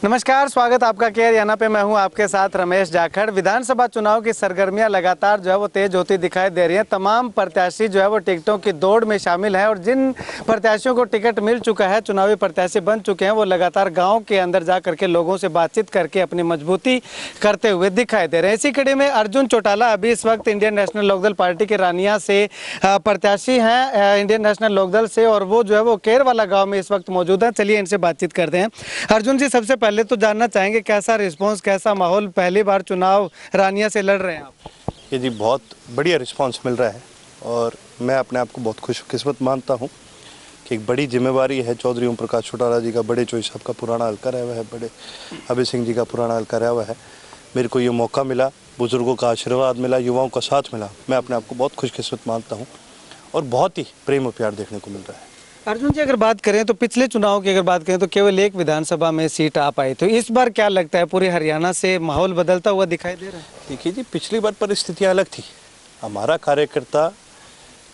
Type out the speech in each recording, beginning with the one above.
नमस्कार, स्वागत आपका केयर याना पे। मैं हूं आपके साथ रमेश जाखड़। विधानसभा चुनाव की सरगर्मियां लगातार जो है वो तेज होती दिखाई दे रही हैं। तमाम प्रत्याशी जो है वो टिकटों की दौड़ में शामिल हैं और जिन प्रत्याशियों को टिकट मिल चुका है, चुनावी प्रत्याशी बन चुके हैं, वो लगातार गाँव के अंदर जा करके लोगों से बातचीत करके अपनी मजबूती करते हुए दिखाई दे रहे हैं। इसी कड़ी में अर्जुन चौटाला अभी इस वक्त इंडियन नेशनल लोकदल पार्टी के रानिया से प्रत्याशी हैं, इंडियन नेशनल लोकदल से, और वो जो है वो केर वाला गाँव में इस वक्त मौजूद है। चलिए इनसे बातचीत करते हैं। अर्जुन जी, सबसे पहले तो जानना चाहेंगे कैसा रिस्पांस, कैसा माहौल, पहली बार चुनाव रानिया से लड़ रहे हैं आप? ये जी बहुत बढ़िया रिस्पांस मिल रहा है और मैं अपने आप को बहुत खुशकिस्मत मानता हूँ कि एक बड़ी जिम्मेवारी है। चौधरी ओम प्रकाश चौटाला जी का, बड़े चोई साहब का पुराना हल्का रहा हुआ है, बड़े अभय सिंह जी का पुराना हल्का रहा हुआ है। मेरे को ये मौका मिला, बुजुर्गों का आशीर्वाद मिला, युवाओं का साथ मिला। मैं अपने आप को बहुत खुशकिस्मत मानता हूँ और बहुत ही प्रेम और प्यार देखने को मिल रहा है। अर्जुन जी, अगर बात करें तो पिछले चुनाव की अगर बात करें तो केवल एक विधानसभा में सीट आ पाई, तो इस बार क्या लगता है पूरे हरियाणा से माहौल बदलता हुआ दिखाई दे रहा है? देखिए जी, पिछली बार परिस्थितियाँ अलग थी। हमारा कार्यकर्ता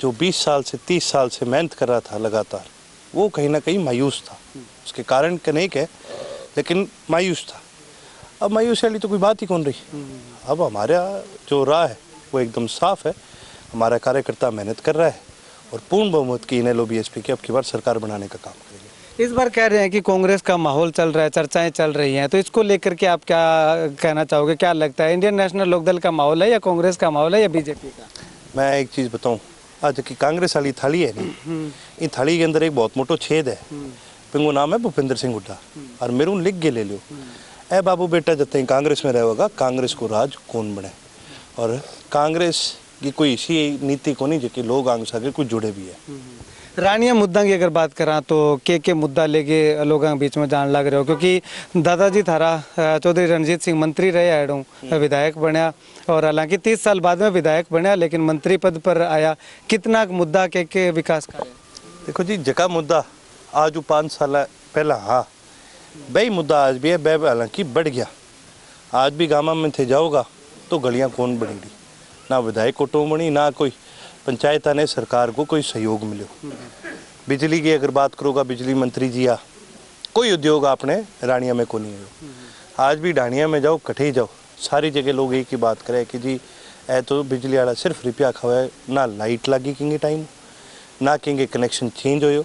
जो 20 साल से 30 साल से मेहनत कर रहा था लगातार, वो कहीं ना कहीं मायूस था। उसके कारण अनेक है, लेकिन मायूस था। अब मायूस वाली तो कोई बात ही कौन रही। अब हमारा जो राह है वो एकदम साफ है। हमारा कार्यकर्ता मेहनत कर रहा है और पूर्ण बहुमत की इनेलो बीएसपी की अब की बार सरकार बनाने का काम करेंगे। इस बार कह रहे हैं कि कांग्रेस का माहौल चल रहा है, चर्चाएं चल रही हैं, तो इसको लेकर के आप क्या कहना चाहोगे? क्या लगता है, इंडियन नेशनल लोकदल का माहौल है या कांग्रेस का माहौल है या बीजेपी का? मैं एक चीज़ बताऊं, आज की कांग्रेस वाली थाली है नहीं, इन थाली के अंदर एक बहुत मोटो छेद है। पिंगो नाम है भूपेंद्र सिंह हुड्डा और मेरून लिख के ले लो, ए बाबू बेटा जब तक कांग्रेस में रहेगा कांग्रेस को राज कौन बने। और कांग्रेस की कोई ऐसी नीति को नहीं जो लोग आगे सागे कुछ जुड़े भी है। रानिया मुद्दा की अगर बात करा तो के मुद्दा लेके लोगों के बीच में जान लग रहे हो, क्योंकि दादाजी थारा चौधरी रणजीत सिंह मंत्री रहे आड़ू, विधायक बनया, और हालांकि 30 साल बाद में विधायक बनया लेकिन मंत्री पद पर आया। कितना मुद्दा के विकास का है? देखो जी, जका मुद्दा आज 5 साल पहला, हाँ वही मुद्दा आज भी है। बै हालांकि बढ़ गया। आज भी गामा में थे जाओगा तो गलियाँ कौन बनेगी, ना विधायक को टो बनी, ना कोई पंचायत ने सरकार को कोई सहयोग मिलो। बिजली की अगर बात करोगा, बिजली मंत्री जी आ, कोई उद्योग आपने रानिया में को नहीं है। आज भी ढानिया में जाओ, कटे ही जाओ, सारी जगह लोग एक ही बात करें कि जी ए तो बिजली वाला सिर्फ रुपया खवाए, ना लाइट लगी किंगे टाइम, ना किंगे कनेक्शन चेंज हो,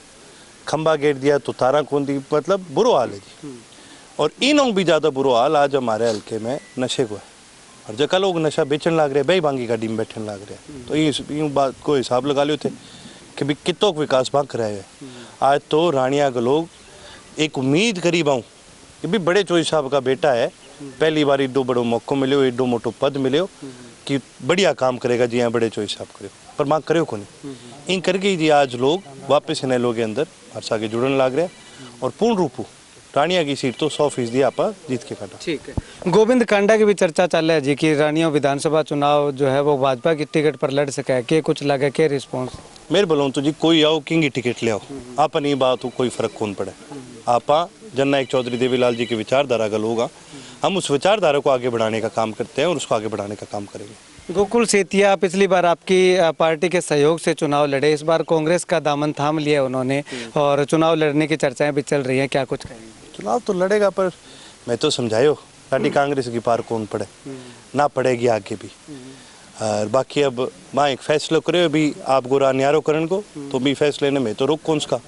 खंबा गेट दिया तो तारा कौन दी, मतलब बुरो हाल है जी। और इन भी ज़्यादा बुरो हाल आज हमारे हल्के में नशे को है। और जगह लोग नशा बेचने लग रहे, बेई बांगी गाड़ी में बैठने लग रहे। तो ये बात को हिसाब लगा लियो थे कि भी कितों विकास भाग रहे हैं। आज तो रानिया के लोग एक उम्मीद करीब आऊँ कि भी बड़े चोई साहब का बेटा है, पहली बार एडो बड़ो मौको मिले, एडो मोटो पद मिले कि बढ़िया काम करेगा जी। यहाँ बड़े चोई साहब करो, पर माँ करो को नहीं। इन करके जी आज लोग वापस इन लोग के अंदर हर आगे जुड़ने लग रहे हैं और पूर्ण रूप रानिया की सीट तो 100% आप जीत के काटा। ठीक है। गोविंद कांडा की भी चर्चा चल रहा है जी कि रानिया विधानसभा चुनाव जो है वो भाजपा की टिकट पर लड़ सके है। के कुछ लगे के रिस्पॉन्स? मेरे बोलो तो जी कोई आओ किंग टिकट ले आओ, आप नहीं बात हो कोई फर्क कौन पड़े। आप जननायक चौधरी देवीलाल जी की विचारधारा का लोग, हम उस विचारधारा को आगे बढ़ाने का काम करते हैं और उसको आगे बढ़ाने का काम करेंगे। गोकुल सेतिया पिछली बार आपकी पार्टी के सहयोग से चुनाव लड़े, इस बार कांग्रेस का दामन थाम लिया उन्होंने और चुनाव लड़ने की चर्चाएं भी चल रही हैं, क्या कुछ कहेंगे? चुनाव तो लड़ेगा, पर मैं तो समझायो साड़ी कांग्रेस की पार कौन पड़े, ना पड़ेगी आगे भी। और बाकी अब माँ एक फैसला करे अभी आप गोरा न्यारो करण को, तो भी फैसले ने मैं तो रोक कौन सा।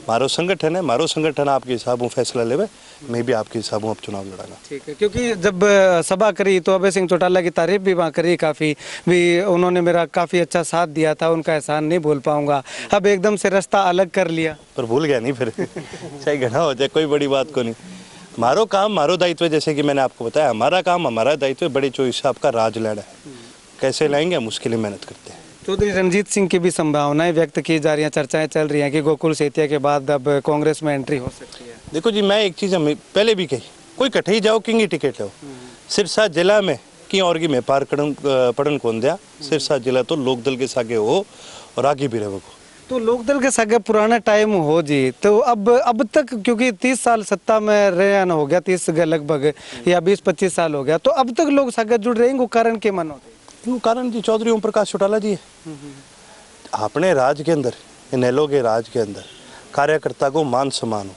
मारो संगठन है, मारो संगठन आपके हिसाबों फैसला लेवे, मैं भी आपके हिसाबों अब चुनाव लड़ांगा। ठीक है, क्योंकि जब सभा करी तो अभय सिंह चौटाला की तारीफ भी वहाँ करी काफ़ी, भी उन्होंने मेरा काफ़ी अच्छा साथ दिया था, उनका एहसान नहीं भूल पाऊंगा। अब एकदम से रास्ता अलग कर लिया, पर भूल गया नहीं फिर चाहे घना हो जाए, कोई बड़ी बात को नहीं। मारो काम मारो दायित्व, जैसे कि मैंने आपको बताया, हमारा काम हमारा दायित्व, बड़े चोई साहब का राज लड़ा है, कैसे लाएंगे हम उसके लिए मेहनत करते हैं। चौधरी रणजीत सिंह की भी संभावनाएं व्यक्त की जा रही हैं, चर्चाएं चल रही हैं कि गोकुल सेतिया के बाद अब कांग्रेस में एंट्री हो सकती है। देखो जी, मैं एक चीज़ हमें पहले भी कही, कोई कटे ही जाओ किंग टिकट लो। सिरसा जिला में की और मैं पार पढ़न कौन दिया, सिरसा जिला तो लोकदल के सागे हो और आगे भी रहो। तो लोकदल के सागे पुराना टाइम हो जी, तो अब तक क्योंकि 30 साल सत्ता में रहे हो गया, 30 लगभग या 20-25 साल हो गया, तो अब तक लोग सागे जुड़ रहे हैं, वो कारण के मन होते? वो कारण जी चौधरी ओम प्रकाश चौटाला जी है। अपने राज के अंदर, इनेलो के राज के अंदर कार्यकर्ता को मान सम्मान हो,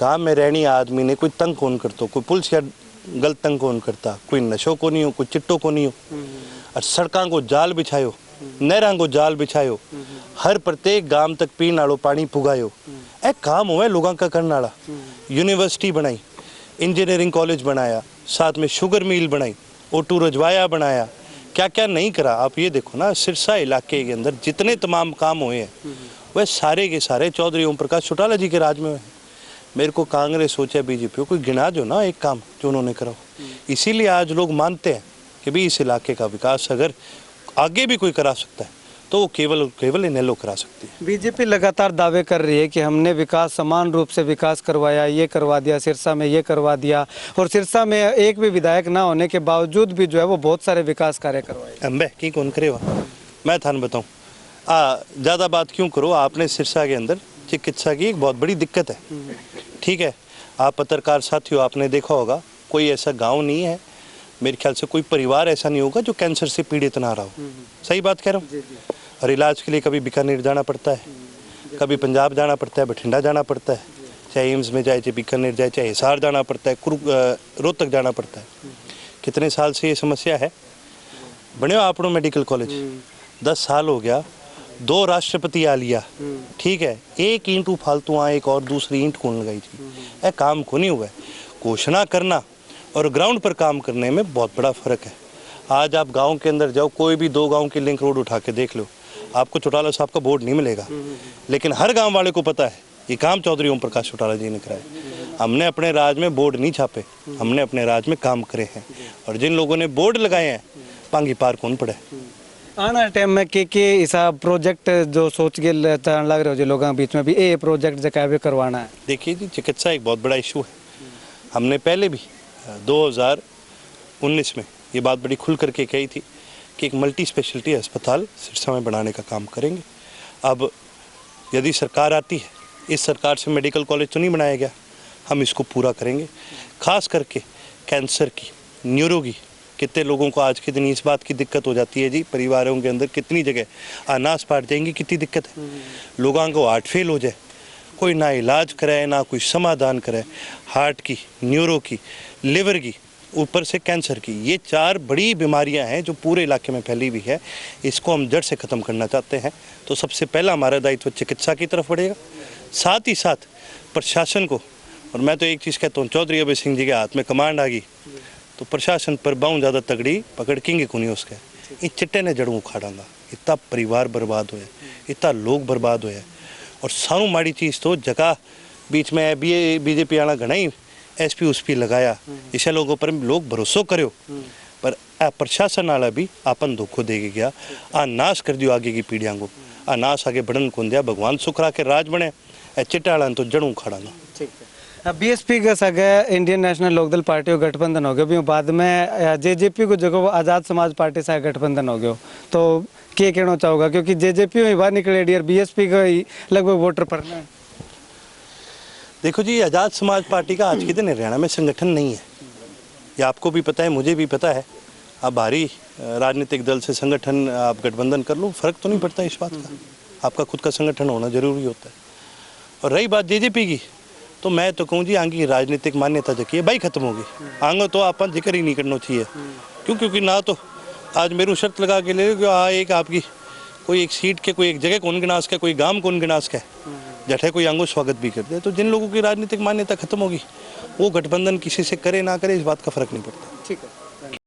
गांव में रहनी आदमी ने कोई तंग कौन करता, कोई पुलिस या गलत तंग कौन करता, कोई नशो को नहीं हो, कोई चिट्टो को नहीं हो। और सड़कों को जाल बिछायो, नहरों को जाल बिछायो, हर प्रत्येक गांव तक पीने वालों पानी पुगायो। ए काम हुआ लोगों का करने वाला। यूनिवर्सिटी बनाई, इंजीनियरिंग कॉलेज बनाया, साथ में शुगर मिल बनाई, ओटू रजवाया बनाया, क्या क्या नहीं करा। आप ये देखो ना, सिरसा इलाके के अंदर जितने तमाम काम हुए हैं वह सारे के सारे चौधरी ओम प्रकाश चौटाला जी के राज में हुए हैं। मेरे को कांग्रेस हो चाहे बीजेपी हो, कोई गिना जो ना एक काम जो उन्होंने करा। इसीलिए आज लोग मानते हैं कि भाई इस इलाके का विकास अगर आगे भी कोई करा सकता है तो वो केवल इनेलो करा सकती है। बीजेपी लगातार दावे कर रही है कि हमने विकास समान रूप से विकास करवाया, ये करवा दिया, सिरसा में ये करवा दिया, और सिरसा में एक भी विधायक ना होने के बावजूद भी जो है वो बहुत सारे विकास कार्य करवाए। अम्बे की कौन करेगा, मैं थान बताऊँ। ज़्यादा बात क्यों करो, आपने सिरसा के अंदर चिकित्सा की एक बहुत बड़ी दिक्कत है, ठीक है। आप पत्रकार साथी हो, आपने देखा होगा कोई ऐसा गाँव नहीं है, मेरे ख्याल से कोई परिवार ऐसा नहीं होगा जो कैंसर से पीड़ित ना रहा हो। सही बात कह रहा हूँ। और इलाज के लिए कभी बीकानेर जाना पड़ता है, कभी पंजाब जाना पड़ता है, बठिंडा जाना पड़ता है, चाहे एम्स में जाए, चाहे बीकानेर जाए, चाहे हिसार जाना पड़ता है, रोहतक जाना पड़ता है। कितने साल से ये समस्या है। बने हो आपनो मेडिकल कॉलेज 10 साल हो गया, 2 राष्ट्रपति आ लिया, ठीक है, एक ईंट फालतू आए, एक और दूसरी ईंट कौन लगाई थी। ए काम को नहीं हुआ है। घोषणा करना और ग्राउंड पर काम करने में बहुत बड़ा फर्क है। आज आप गांव के अंदर जाओ, कोई भी 2 गांव की लिंक रोड उठा के देख लो, आपको चौटाला साहब का बोर्ड नहीं मिलेगा, लेकिन हर गांव वाले को पता है ये काम चौधरी ओम प्रकाश चौटाला जी ने कराया। हमने अपने राज में बोर्ड नहीं छापे, हमने अपने राज में काम करे हैं, और जिन लोगों ने बोर्ड लगाए हैं पांगी पार कौन पड़े। आना टाइम में के ऐसा प्रोजेक्ट जो सोच के लग रहे हो जो लोगों के बीच में भी ये प्रोजेक्ट जो करवाना है। देखिए जी, चिकित्सा एक बहुत बड़ा इशू है। हमने पहले भी 2019 में ये बात बड़ी खुल करके कही थी कि एक मल्टी स्पेशलिटी अस्पताल सिरसा में बनाने का काम करेंगे। अब यदि सरकार आती है, इस सरकार से मेडिकल कॉलेज तो नहीं बनाया गया, हम इसको पूरा करेंगे। खास करके कैंसर की, न्यूरो की, कितने लोगों को आज के दिन इस बात की दिक्कत हो जाती है जी, परिवारों के अंदर कितनी जगह अनाज पाट जाएंगी, कितनी दिक्कत है। लोगों को हार्ट फेल हो जाए, कोई ना इलाज कराए ना कोई समाधान कराए। हार्ट की, न्यूरो की, लिवर की, ऊपर से कैंसर की, ये 4 बड़ी बीमारियां हैं जो पूरे इलाके में फैली हुई है। इसको हम जड़ से ख़त्म करना चाहते हैं, तो सबसे पहला हमारा दायित्व चिकित्सा की तरफ बढ़ेगा। साथ ही साथ प्रशासन को, और मैं तो एक चीज़ कहता हूँ, चौधरी अभय सिंह जी के हाथ में कमांड आ गई तो प्रशासन पर बाहू ज़्यादा तगड़ी पकड़ केंगे को नहीं उसके। इस चिट्टे ने जड़ों उखाड़ांगा। इतना परिवार बर्बाद होया, इतना लोग बर्बाद होया, और सारू माड़ी चीज़ तो जगह बीच में बीजेपी आना घना ही SP USP लगाया, इसे लोगों पर लोग भरोसा करो, पर प्रशासन वाला भी आपन धोखो दे गया। आ नाश कर दियो आगे की पीढ़ियां को, आ नाश आगे बढ़न कौन दिया। भगवान सुखरा के राज बने, चिट्टा वाला तो जड़ों खड़ाना। ठीक है। BSP का सगा इंडियन नेशनल लोकदल पार्टी को गठबंधन हो गया, भी बाद में JJP को जो आज़ाद समाज पार्टी से गठबंधन हो गया, तो क्या कहना चाहोगा, क्योंकि JJP में बाहर निकले डियर BSP का ही लगभग वोटर पड़ना है। देखो जी, आज़ाद समाज पार्टी का आज के दिन हरियाणा में संगठन नहीं है, ये आपको भी पता है, मुझे भी पता है। आप बाहरी राजनीतिक दल से संगठन आप गठबंधन कर लो, फर्क तो नहीं पड़ता इस बात का, आपका खुद का संगठन होना जरूरी होता है। और रही बात JJP की, तो मैं तो कहूँ जी आगे राजनीतिक मान्यता जो है भाई खत्म होगी, आगे तो आप जिक्र ही नहीं करना चाहिए। क्योंकि ना तो आज मेरू शर्त लगा के ले एक आपकी कोई एक सीट के, कोई एक जगह कौन गिनास का, कोई गांव कौन गिनास का जठे कोई आंगो स्वागत भी कर दे, तो जिन लोगों की राजनीतिक मान्यता खत्म होगी वो गठबंधन किसी से करे ना करे इस बात का फर्क नहीं पड़ता। ठीक है।